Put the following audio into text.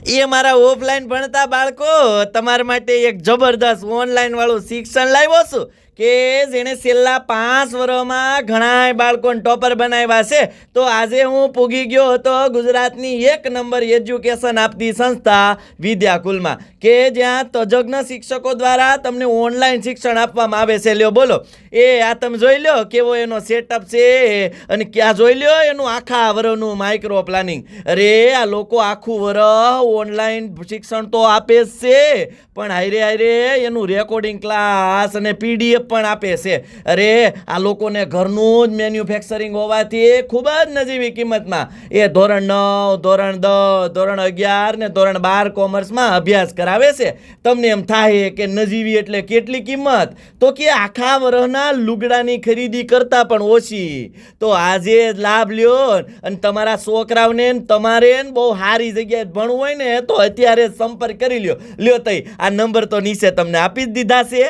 એ મારા ઓફલાઈન ભણતા બાળકો તમારા માટે એક જબરદસ્ત ઓનલાઈન વાળું શિક્ષણ લાવ્યો છું કે જેણે છેલ્લા 5 વર્ષમાં ઘણા બાળકોને ટોપર બનાવ્યા છે. તો આજે હું પૂગી ગયો હતો ગુજરાતની 1 નંબર એજ્યુકેશન આપતી સંસ્થા વિદ્યાકુલમાં, કે જ્યાં તજજ્ઞ શિક્ષકો દ્વારા તમને ઓનલાઈન શિક્ષણ આપવામાં આવે છે. લ્યો બોલો, આ તમે જોઈ લો કેવો એનો સેટઅપ છે, અને ક્યાં જોઈ લો એનું આખા વર્ષનું માઇક્રો પ્લાનિંગ. અરે આ લોકો આખું વર્ષ ઓનલાઈન શિક્ષણ તો આપે જ છે, પણ હાયરે એનું રેકોર્ડિંગ ક્લાસ અને પીડીએફ પણ આપે છે. અરે આ લોકોને ઘરનું જ મેન્યુફેક્ચરિંગ હોવાથી ખૂબ જ નજીવી કિંમતમાં એ ધોરણ 9, ધોરણ 10, ધોરણ 11 ને ધોરણ 12 કોમર્સમાં અભ્યાસ કરાવે છે. તમને એમ થાય કે નજીવી એટલે કેટલી કિંમત? તો કે આખા વર્ષના લુગડાની ખરીદી કરતા પણ ઓછી. તો આજે જ લાભ લ્યો, અને તમારા છોકરાઓને તમારે બહુ સારી જગ્યાએ ભણવું હોય ને તો અત્યારે સંપર્ક કરી લ્યો. તઈ આ નંબર તો નીચે તમને આપી જ દીધા છે.